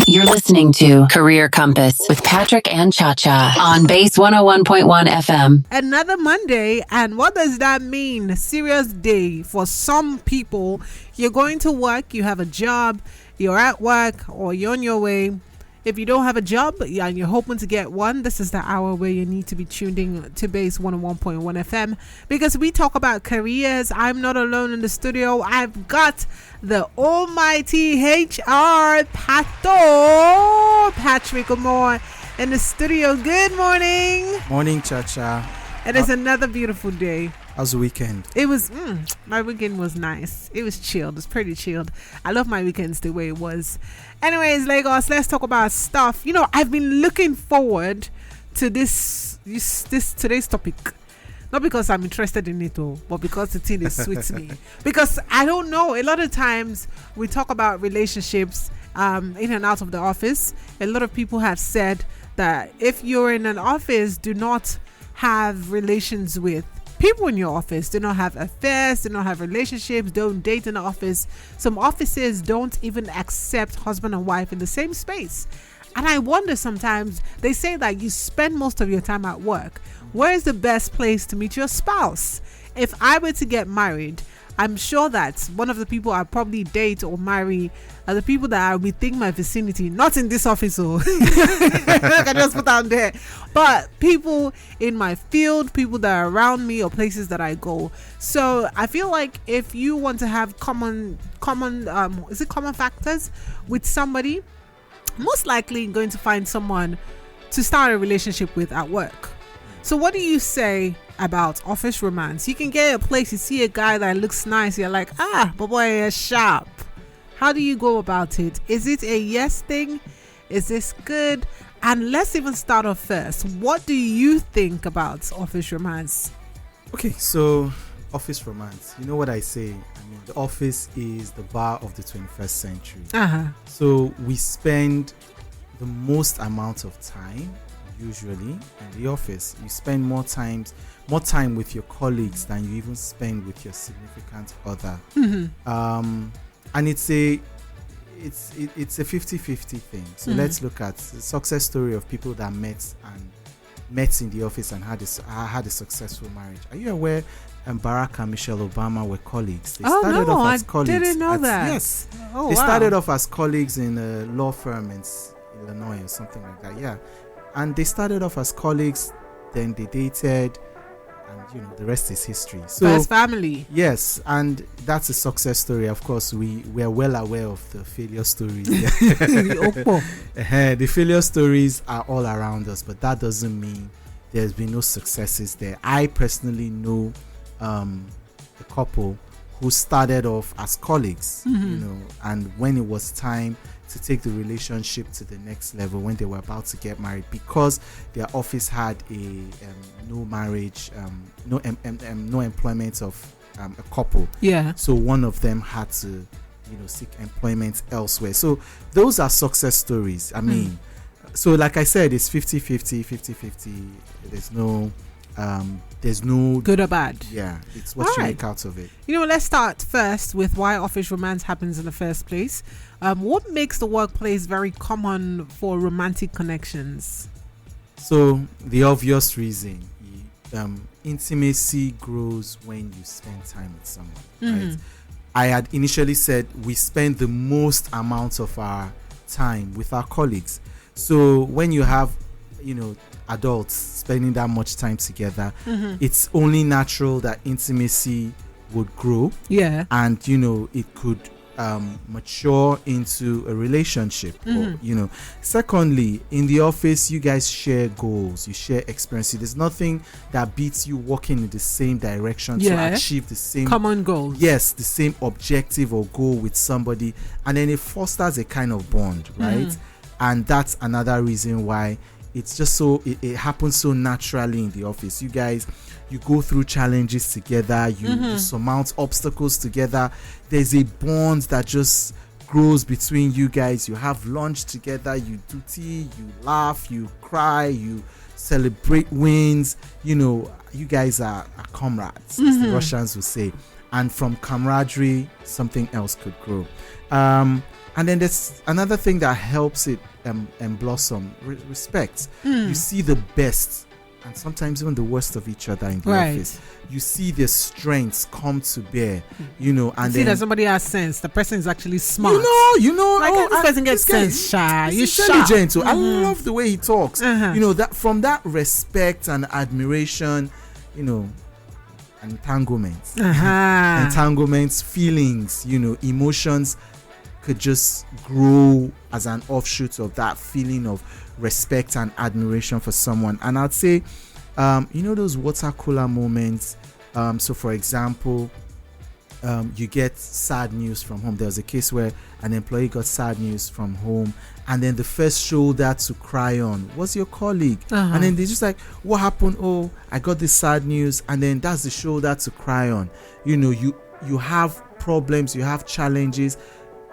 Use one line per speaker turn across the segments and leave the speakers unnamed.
You're listening to Career Compass with Patrick and Cha-Cha on Base 101.1 FM.
Another Monday, and what does that mean? Serious day for some people. You're going to work, you have a job, you're at work, or you're on your way. If you don't have a job and you're hoping to get one, this is the hour where you need to be tuned in to Base 101.1 FM because we talk about careers. I'm not alone in the studio. I've got the almighty HR Patrick Moore in the studio. Good morning.
Morning, Cha-Cha.
It is another beautiful day.
How's the weekend?
It was, my weekend was nice. It was chilled. It's pretty chilled. I love my weekends the way it was. Anyways, Lagos, let's talk about stuff. You know, I've been looking forward to this today's topic. Not because I'm interested in it, but because the thing is sweet me. Because I don't know, a lot of times we talk about relationships in and out of the office. A lot of people have said that if you're in an office, do not have relations with people in your office. Do not have affairs, do not have relationships, don't date in the office. Some offices don't even accept husband and wife in the same space. And I wonder sometimes, they say that you spend most of your time at work. Where is the best place to meet your spouse? If I were to get married, I'm sure that one of the people I probably date or marry are the people that are within my vicinity, not in this office. I can just put out there, but people in my field, people that are around me or places that I go. So I feel like if you want to have common factors with somebody, most likely you're going to find someone to start a relationship with at work. So what do you say about office romance? You can get a place, you see a guy that looks nice, you're like, but boy, is sharp. How do you go about it? Is it a yes thing? Is this good? And let's even start off first. What do you think about office romance?
Okay, so office romance. You know what I say? I mean, the office is the bar of the 21st century. So we spend the most amount of time usually in the office. You spend more time with your colleagues than you even spend with your significant other. And it's a 50-50 thing. So let's look at the success story of people that met in the office and had a successful marriage. Are you aware Barack and Michelle Obama were colleagues? They started off as colleagues.
Didn't know that.
Yes. They started off as colleagues in a law firm in Illinois or something like that. Yeah. And they started off as colleagues, then they dated, and the rest is history. So
first family.
Yes, and that's a success story. Of course, we're well aware of the failure stories. The failure stories are all around us, but that doesn't mean there's been no successes there. I personally know a couple who started off as colleagues, and when it was time to take the relationship to the next level, when they were about to get married, because their office had a no marriage, no employment of a couple. Yeah. So one of them had to, seek employment elsewhere. So those are success stories. I mean, so like I said, it's 50-50. There's no
good or bad.
Yeah, it's what you make out of it.
Let's start first with why office romance happens in the first place. What makes the workplace very common for romantic connections?
So the obvious reason, intimacy grows when you spend time with someone. Right? I had initially said we spend the most amount of our time with our colleagues. So when you have, adults spending that much time together, it's only natural that intimacy would grow. Yeah. And, it could mature into a relationship. Or, secondly, in the office, you guys share goals, you share experiences. There's nothing that beats you walking in the same direction to achieve the same
common goals.
Yes, the same objective or goal with somebody, and then it fosters a kind of bond, right? And that's another reason why it's just so it happens so naturally in the office. You guys, you go through challenges together, you surmount obstacles together. There's a bond that just grows between you guys. You have lunch together, you do tea, you laugh, you cry, you celebrate wins. You guys are comrades, as the Russians would say. and from camaraderie something else could grow. And then there's another thing that helps it blossom: respect. You see the best and sometimes even the worst of each other in the office. You see their strengths come to bear, and
you
then
see that somebody has sense. The person is actually smart.
Like,
this person gets sense.
He's intelligent. I love the way he talks. That from that respect and admiration, entanglements, feelings, emotions could just grow as an offshoot of that feeling of respect and admiration for someone. And I'd say, those water cooler moments. So for example, you get sad news from home. There was a case where an employee got sad news from home, and then the first shoulder to cry on was your colleague. And then they just like, what happened? Oh, I got this sad news. And then that's the shoulder to cry on. You have problems, you have challenges.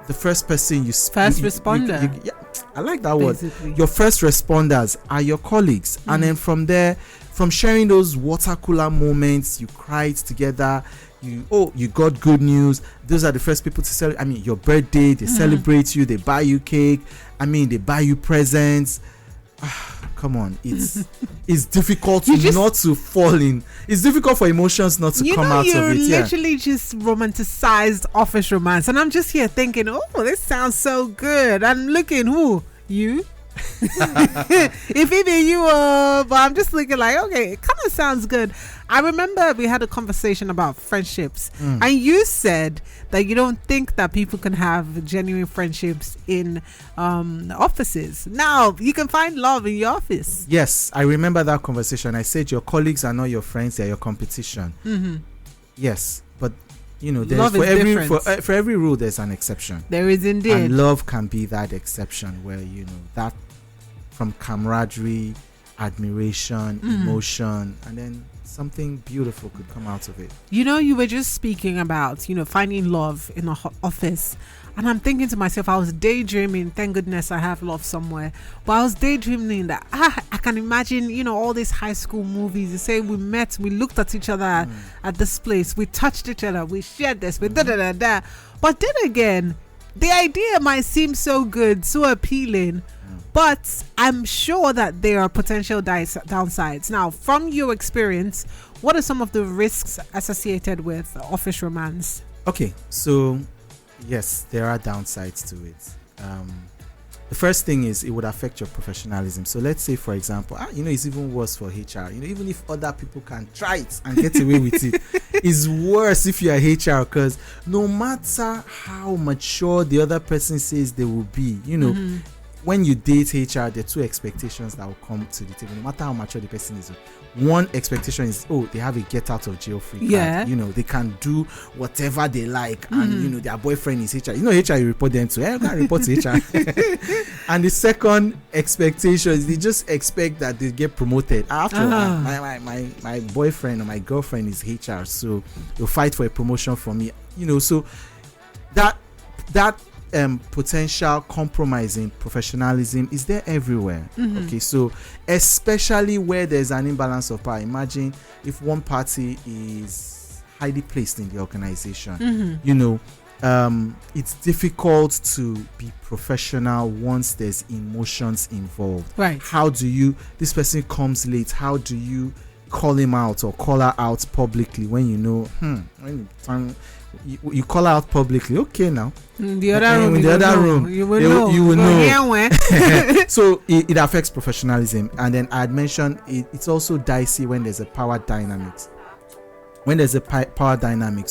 The first person
responder.
Yeah, I like that word.
Basically.
Your first responders are your colleagues. And then from there, from sharing those water cooler moments, you cried together, you got good news. Those are the first people to celebrate. Your birthday, they celebrate you, they buy you cake. They buy you presents. Come on, it's difficult not to fall in. It's difficult for emotions not to come out of it.
You literally just romanticized office romance, and I'm just here thinking, oh, this sounds so good. I'm looking, who you? If even you, but I'm just thinking like, okay, it kind of sounds good. I remember we had a conversation about friendships, and you said that you don't think that people can have genuine friendships in offices. Now you can find love in your office.
Yes, I remember that conversation. I said your colleagues are not your friends; they're your competition. Yes, but there's for every rule there's an exception.
There is indeed,
and love can be that exception where that from camaraderie, admiration, emotion, and then something beautiful could come out of it.
You were just speaking about finding love in an office, and I'm thinking to myself, I was daydreaming. Thank goodness I have love somewhere, but I was daydreaming that I can imagine all these high school movies. You say we met, we looked at each other at this place, we touched each other, we shared this, we da. But then again, the idea might seem so good, so appealing, but I'm sure that there are potential downsides. Now, from your experience, what are some of the risks associated with office romance? Okay,
so yes, there are downsides to it. The first thing is it would affect your professionalism. So let's say, for example, it's even worse for HR. Even if other people can try it and get away with it, it's worse if you're HR, because no matter how mature the other person says they will be, when you date HR, there are two expectations that will come to the table, no matter how mature the person is. One expectation is, they have a get out of jail free card. They can do whatever they like, and their boyfriend is HR. HR, you report them to. You can't report to HR. And the second expectation is they just expect that they get promoted. After my boyfriend or my girlfriend is HR, so they'll fight for a promotion for me. So that potential compromising professionalism is there everywhere. Okay, so especially where there's an imbalance of power. Imagine if one party is highly placed in the organization. It's difficult to be professional once there's emotions involved.
Right.
How do you, this person comes late, how do you call him out or call her out publicly when you call her out publicly? Okay, now
in the other room, you will know.
So it affects professionalism. And then I had mentioned it's also dicey when there's a power dynamics.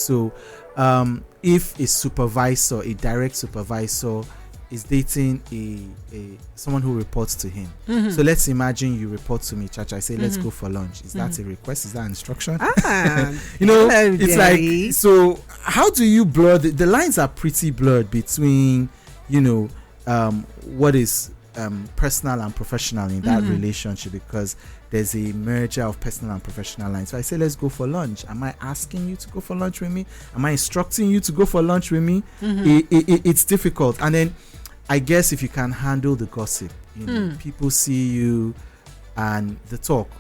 So if a supervisor, a direct supervisor, is dating a someone who reports to him. So let's imagine you report to me, Chacha. I say, let's go for lunch. Is that a request? Is that an instruction? It's like, so how do you blur the lines? Are pretty blurred between what is personal and professional in that relationship, because there's a merger of personal and professional lines. So I say, let's go for lunch. Am I asking you to go for lunch with me? Am I instructing you to go for lunch with me? It's difficult. And then I guess if you can handle the gossip, people see you and the talk,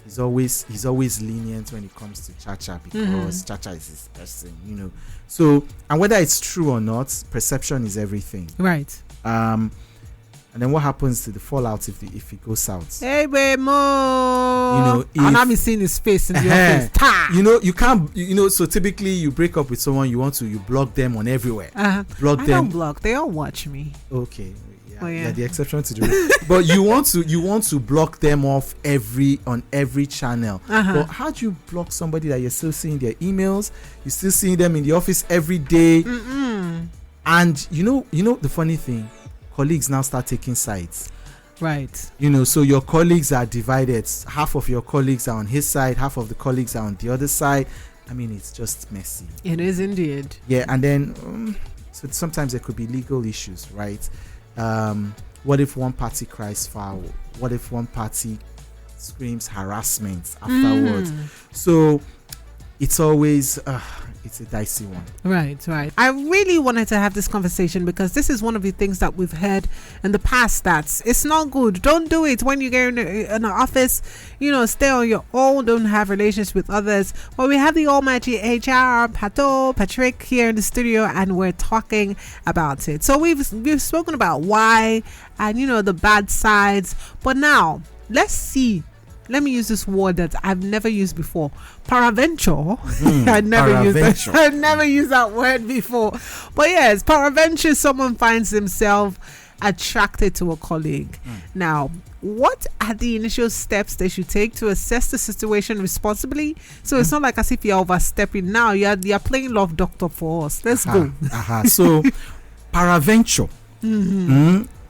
he's always lenient when it comes to Chacha because Chacha is his person, So, and whether it's true or not, perception is everything.
Right.
And then what happens to the fallout if it goes south?
Hey, babe, mo. And I'm seeing his face in the office. Ta!
You can't. So typically, you break up with someone, you block them on everywhere. Block them.
I don't block. They all watch me.
Okay.
Oh, yeah.
Yeah, the exception to the rule. But you want to block them off on every channel. But how do you block somebody that you're still seeing their emails? You're still seeing them in the office every day. And the funny thing, colleagues now start taking sides.
Right.
So your colleagues are divided. Half of your colleagues are on his side, half of the colleagues are on the other side. I mean, it's just messy.
It is indeed.
Yeah, and then so sometimes there could be legal issues, right? What if one party cries foul? What if one party screams harassment afterwards? So it's always it's a dicey one.
Right. I really wanted to have this conversation because this is one of the things that we've heard in the past that it's not good. Don't do it when you get in an office. Stay on your own. Don't have relations with others. Well, we have the almighty HR Patrick here in the studio, and we're talking about it. So we've spoken about why and the bad sides, but now let's see. Let me use this word that I've never used before. Paraventure. I've never used that word before. But yes, paraventure, someone finds himself attracted to a colleague. Now, what are the initial steps they should take to assess the situation responsibly? So it's not like as if you're overstepping. Now you're playing love doctor for us. Let's go.
So, paraventure.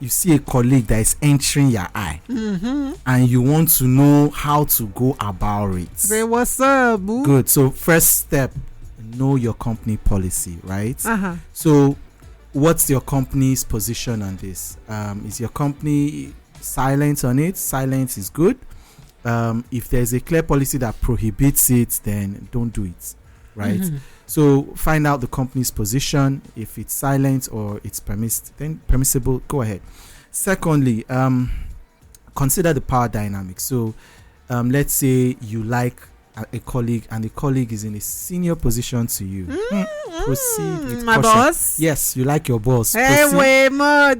You see a colleague that is entering your eye, and you want to know how to go about it.
Say what's up, boo?
Good. So first step, know your company policy, right? So what's your company's position on this? Is your company silent on it? Silence is good. If there's a clear policy that prohibits it, then don't do it, right? So find out the company's position. If it's silent or it's permissible, go ahead. Secondly, consider the power dynamic. So let's say you like a colleague and the colleague is in a senior position to you. Proceed with
my
caution.
Boss?
Yes, you like your boss.
Hey, wait,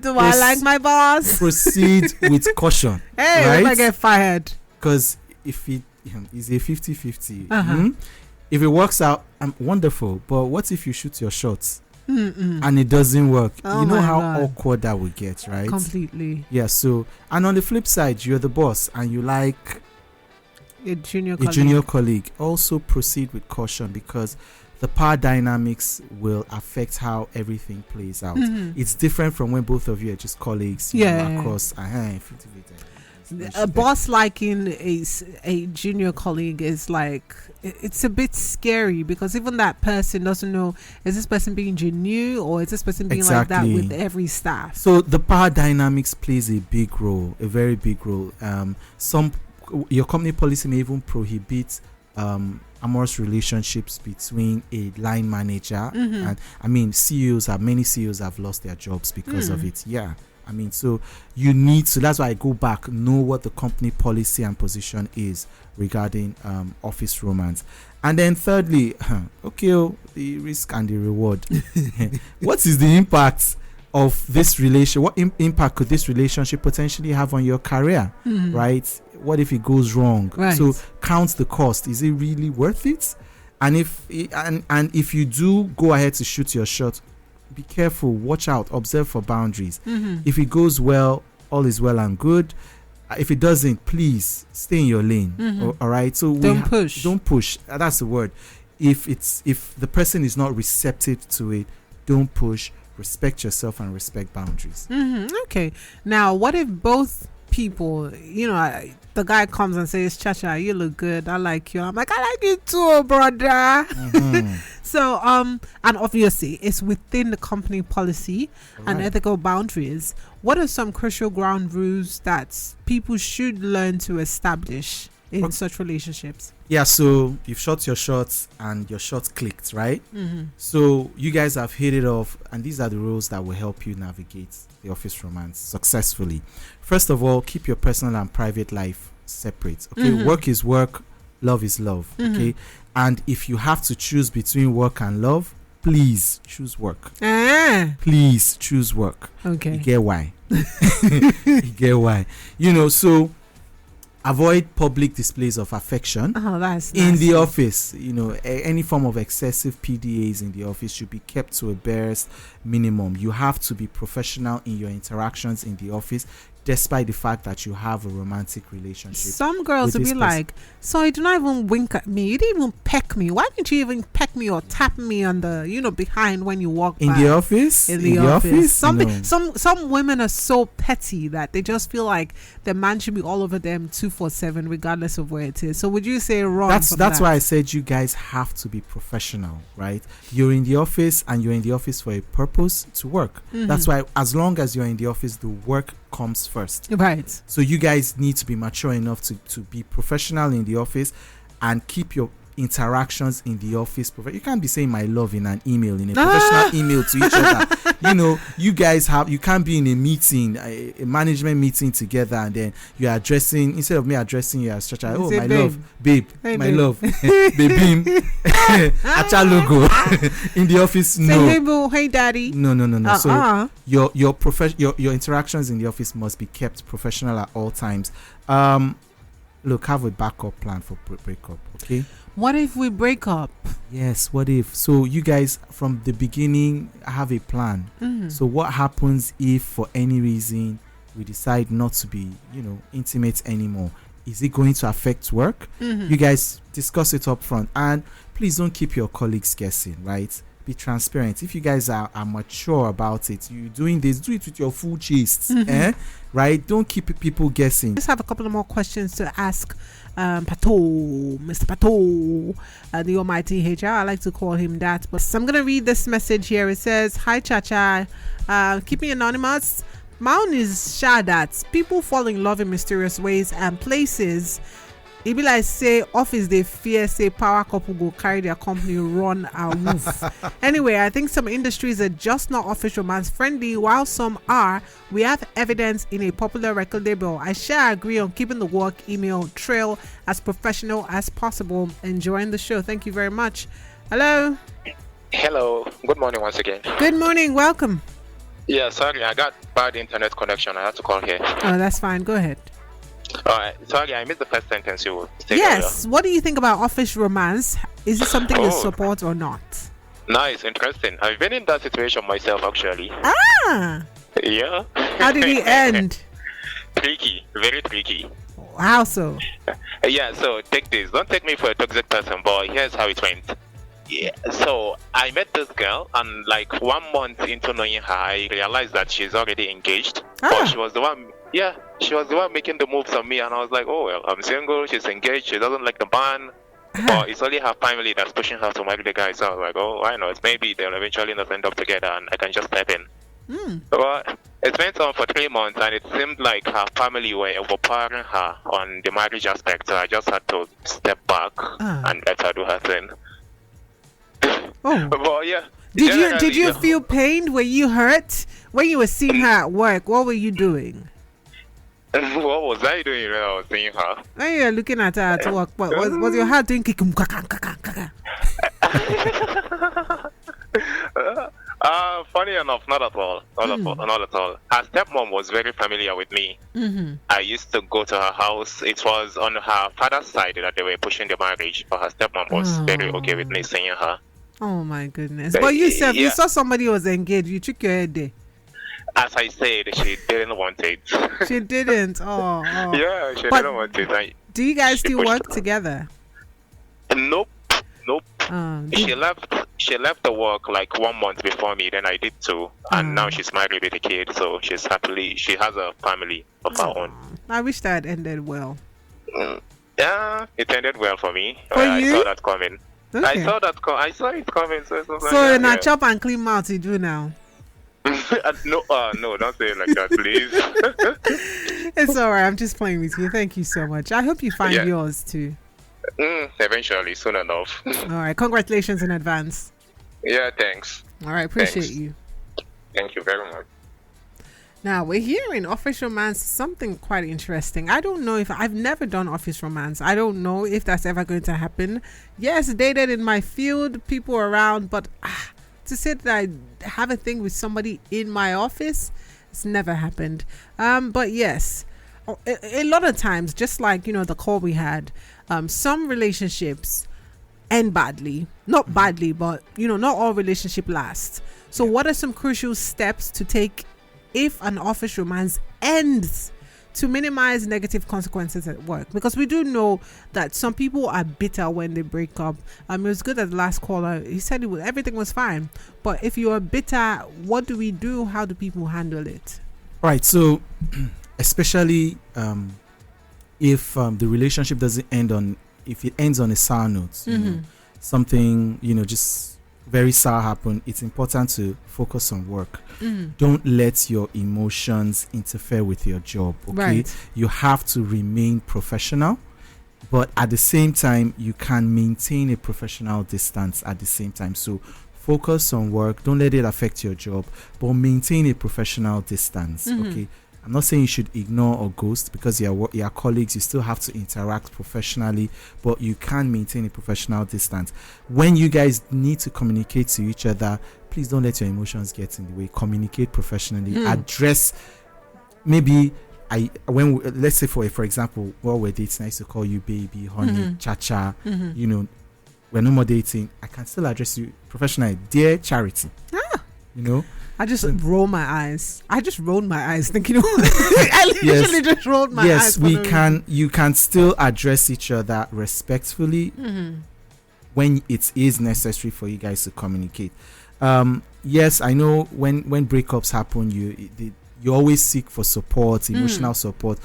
do I like my boss?
Proceed with caution.
Hey,
right?
if I get fired.
Because if it is a 50-50, if it works out, wonderful. But what if you shoot your shots and it doesn't work? You know how awkward that would get, right?
Completely.
Yeah. So, and on the flip side, you're the boss and you like
a junior
colleague. Also proceed with caution because the power dynamics will affect how everything plays out. It's different from when both of you are just colleagues. Across 50-50.
A boss liking a junior colleague is like, it's a bit scary because even that person doesn't know, is this person being genuine or is this person being like that with every staff? So
the power dynamics plays a big role, a very big role. Your company policy may even prohibit amorous relationships between a line manager and many CEOs have lost their jobs because of it. So you need to, that's why I go back, know what the company policy and position is regarding office romance. And then thirdly, the risk and the reward. What is the impact of this relation? What impact could this relationship potentially have on your career, right? What if it goes wrong?
Right.
So count the cost. Is it really worth it? And if you do go ahead to shoot your shot, be careful, watch out, observe for boundaries. If it goes well, all is well and good. If it doesn't, please stay in your lane. All right. So
don't push.
That's the word. If the person is not receptive to it, don't push. Respect yourself and respect boundaries.
Okay. Now, what if both people, the guy comes and says, Chacha, you look good, I like you. I'm like, I like you too, brother. So and obviously it's within the company policy and ethical boundaries. What are some crucial ground rules that people should learn to establish in such relationships?
So you've shot your shots and your shot clicked, right? So you guys have hit it off, and these are the rules that will help you navigate the office romance successfully. First of all, keep your personal and private life separate. Okay, work is work, love is love. Okay, and if you have to choose between work and love, please choose work. Please choose work.
Okay.
You get why? You get why? So avoid public displays of affection.
Oh, that's
in
nice.
the office. Any form of excessive PDAs in the office should be kept to a barest minimum. You have to be professional in your interactions in the office, despite the fact that you have a romantic relationship.
Some girls
with
will
this
be
person.
like, so you do not even wink at me. You didn't even peck me. Why didn't you even peck me or tap me on the, behind when you walk
in
by?
the office?
In the office.
No.
Some women are so petty that they just feel like the man should be all over them 247, regardless of where it is. So would you say wrong?
That's why I said you guys have to be professional, right? You're in the office and you're in the office for a purpose, to work. That's why as long as you're in the office, the work comes first.
Right.
So you guys need to be mature enough to be professional in the office and keep your interactions in the office. You can't be saying my love in an email, in a professional email to each other. You guys you can't be in a meeting, a management meeting together, and then you're addressing, instead of me addressing you as oh
say
my
babe.
love, babe,
Hey,
my
babe.
love, babeem, acha logo. In the office,
Say,
no.
hey boo, hey daddy.
No. So your interactions in the office must be kept professional at all times. Look, have a backup plan for breakup. Okay.
What if we break up?
Yes. What if? So you guys from the beginning have a plan. So what happens if for any reason we decide not to be, intimate anymore? Is it going to affect work? You guys discuss it up front, and please don't keep your colleagues guessing, right? Be transparent. If you guys are mature about it, you doing this, do it with your full chest, right? Don't keep people guessing.
Just have a couple of more questions to ask Pato, Mr. Pato, the almighty HR. I like to call him that. But I'm going to read this message here. It says, hi, Chacha. Keep me anonymous. My own is that people fall in love in mysterious ways and places. It be like say office they fear say power couple go carry their company run a roof. Anyway, I think some industries are just not office romance friendly, while some are. We have evidence in a popular record label. I shall agree on keeping the work email trail as professional as possible. Enjoying the show. Thank you very much. Hello.
Hello. Good morning once again.
Good morning. Welcome.
Yeah, sorry, I got bad internet connection. I have to call here.
Oh, that's fine. Go ahead.
Alright, sorry, I missed the first sentence you said.
Yes. What do you think about office romance? Is it something you
Oh.
support or not?
Nice, interesting. I've been in that situation myself, actually.
Ah.
Yeah.
How did it end?
Tricky, very tricky.
How so?
Yeah, so take this. Don't take me for a toxic person, but here's how it went. Yeah, so I met this girl, and like 1 month into knowing her, I realized that she's already engaged. But she was the one. Yeah, she was the one making the moves on me, and I was like, oh well, I'm single. She's engaged. She doesn't like the man. But it's only her family that's pushing her to marry the guy. So I was like, oh, why not? Maybe they'll eventually not end up together, and I can just step in. But it went on for 3 months, and it seemed like her family were overpowering her on the marriage aspect. So I just had to step back and let her do her thing.
Oh.
But yeah.
Did you feel pained? Were you hurt when you were seeing her at work? What were you doing?
What was I doing when I was seeing her?
When you were looking at her at work, was your heart doing kikum kaka kaka kaka?
Funny enough, not at all. Not at all. Her stepmom was very familiar with me. I used to go to her house. It was on her father's side that they were pushing the marriage, but her stepmom was very okay with me seeing her.
Oh my goodness! But you said you saw somebody who was engaged. You took your head there.
As I said, she didn't want it.
She didn't. Oh.
Yeah, she didn't want it.
Do you guys still
pushed
work together?
Nope. She left the work like 1 month before me, then I did too, and now she's married with a kid, so she has a family of her own.
I wish that ended well.
Yeah, it ended well for me.
For
I
you?
saw that coming.
Okay.
I saw it coming.
So in a chop and clean mouth you do now.
No, don't say it like that, please.
It's alright. I'm just playing with you. Thank you so much. I hope you find
Yeah.
yours too.
Eventually, soon enough.
All right. Congratulations in advance.
Yeah, thanks.
All right. Appreciate
Thanks.
you.
Thank you very much.
Now we're hearing office romance, something quite interesting. I don't know if I've never done office romance. I don't know if that's ever going to happen. Yes, dated in my field, people around, but to say that I have a thing with somebody in my office, it's never happened. But yes, a lot of times, just like the call we had, some relationships end badly. Not badly, but not all relationship lasts. So what are some crucial steps to take if an office romance ends to minimize negative consequences at work? Because we do know that some people are bitter when they break up. It was good that the last caller, he said everything was fine. But if you are bitter, what do we do? How do people handle it?
Right. So especially if the relationship doesn't end on, if it ends on a sour note, something, just very sour happen, it's important to focus on work. Don't let your emotions interfere with your job. Okay,
Right.
You have to remain professional, but at the same time you can maintain a professional distance at the same time. So focus on work, don't let it affect your job, but maintain a professional distance. Okay, I'm not saying you should ignore or ghost, because you're colleagues, you still have to interact professionally, but you can maintain a professional distance. When you guys need to communicate to each other, please don't let your emotions get in the way. Communicate professionally. Address, maybe let's say for example, while we're dating, I used to call you baby, honey, cha-cha. We're no more dating, I can still address you professionally, dear Charity.
I just roll my eyes. I just rolled my eyes thinking, I literally just rolled my eyes.
Yes, you can still address each other respectfully when it is necessary for you guys to communicate. Yes, I know when breakups happen, you always seek for support, emotional support.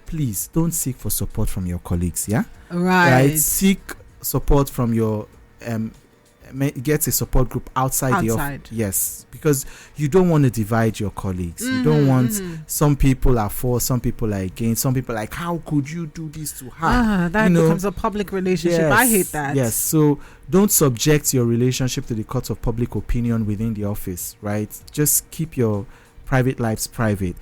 Please don't seek for support from your colleagues. Yeah,
right.
Seek support from your get a support group outside the office. Yes, because you don't want to divide your colleagues. You don't want some people are for, some people are against, some people are like, how could you do this to her?
That becomes a public relationship.
Yes,
I hate that.
Yes, so don't subject your relationship to the court of public opinion within the office, right? Just keep your private lives private.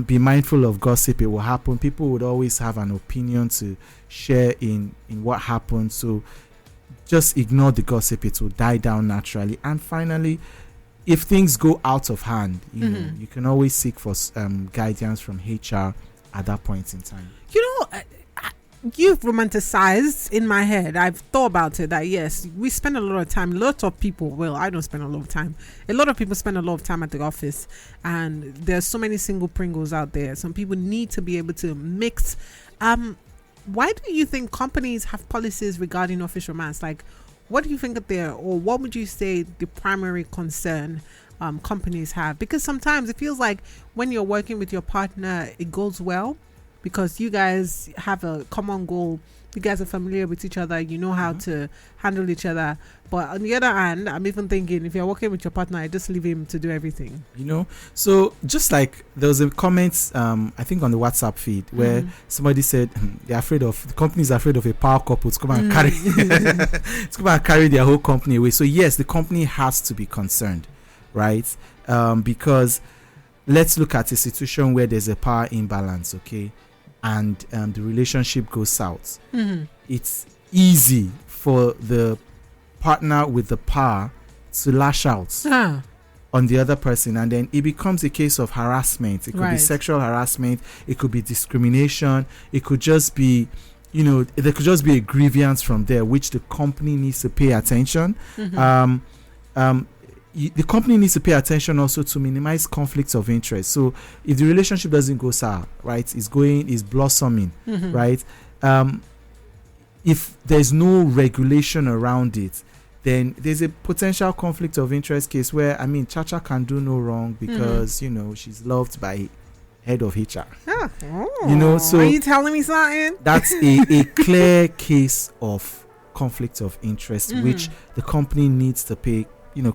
Be mindful of gossip. It will happen. People would always have an opinion to share in what happened. So just ignore the gossip. It will die down naturally. And finally, if things go out of hand, you can always seek for guidance from HR at that point in time.
You've romanticized in my head. I've thought about it that yes, we spend a lot of time. Lots of people, well, I don't spend a lot of time. A lot of people spend a lot of time at the office, and there's so many single Pringles out there. Some people need to be able to mix. Why do you think companies have policies regarding office romance? Like, what do you think that or what would you say the primary concern companies have? Because sometimes it feels like when you're working with your partner, it goes well because you guys have a common goal. You guys are familiar with each other. You know how to handle each other. But on the other hand, I'm even thinking if you're working with your partner, I just leave him to do everything.
So just like there was a comment, I think on the WhatsApp feed where somebody said the company's afraid of a power couple to come and carry to come and carry their whole company away. So yes, the company has to be concerned, right? Because let's look at a situation where there's a power imbalance, okay? And the relationship goes south. It's easy for the partner with the power to lash out on the other person, and then it becomes a case of harassment. It could be sexual harassment, it could be discrimination, it could just be there could just be a grievance from there which the company needs to pay attention. The company needs to pay attention also to minimize conflicts of interest. So if the relationship doesn't go sour, right, is blossoming, right, if there's no regulation around it, then there's a potential conflict of interest case where Chacha can do no wrong because she's loved by head of HR. So
are you telling me something?
That's a clear case of conflict of interest which the company needs to pay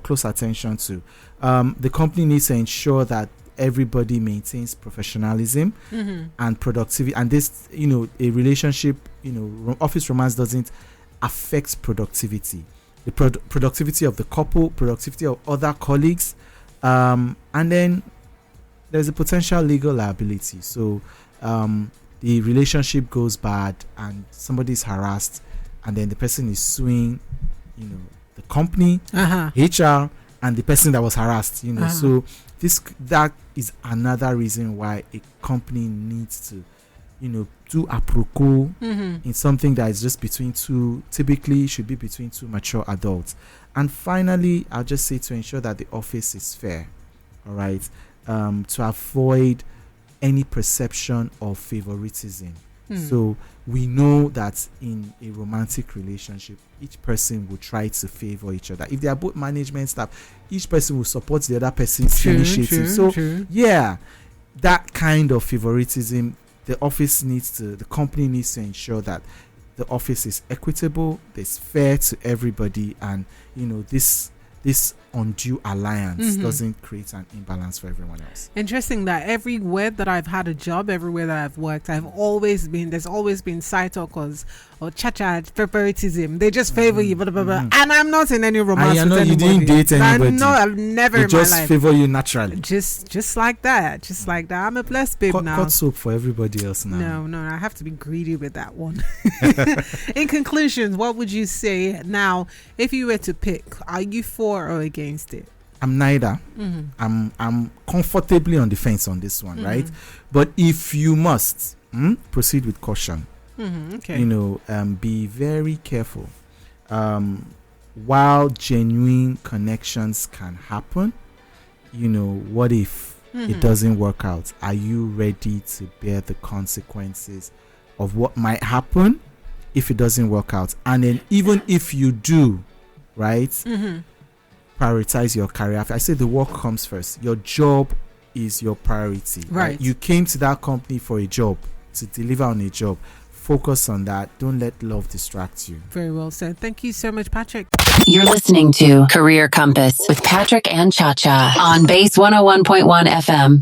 close attention to. The company needs to ensure that everybody maintains professionalism and productivity, and this a relationship office romance doesn't affect productivity, the productivity of the couple, productivity of other colleagues, and then there's a potential legal liability. So the relationship goes bad and somebody's harassed, and then the person is suing, the company, HR, and the person that was harassed. So that is another reason why a company needs to do aproko in something that is just between two, typically should be between two mature adults. And finally, I'll just say, to ensure that the office is fair, all right, to avoid any perception of favoritism. So we know that in a romantic relationship, each person will try to favor each other. If they are both management staff, each person will support the other person's initiative. Yeah, that kind of favoritism, the company needs to ensure that the office is equitable, it's fair to everybody, and this undue alliance doesn't create an imbalance for everyone else.
Interesting that everywhere that I've had a job, everywhere that I've worked, there's always been side talkers or cha-cha favoritism. They just favor you, blah, blah, blah. And I'm not in any romance with anybody.
You didn't date anybody.
No, I've never in my life.
They just favor you naturally.
Just like that. Just like that. I'm a blessed babe now.
Cut soap for everybody else now.
No, I have to be greedy with that one. In conclusion, what would you say now, if you were to pick, are you for or against it?
I'm neither. I'm comfortably on the fence on this one, right? But if you must, proceed with caution.
Okay.
Be very careful. While genuine connections can happen, what if it doesn't work out? Are you ready to bear the consequences of what might happen if it doesn't work out? And then even if you do, right? Prioritize your career. I say the work comes first. Your job is your priority. Right. You came to that company for a job, to deliver on a job. Focus on that. Don't let love distract you.
Very well said. Thank you so much, Patrick.
You're listening to Career Compass with Patrick and Cha-Cha on Base 101.1 FM.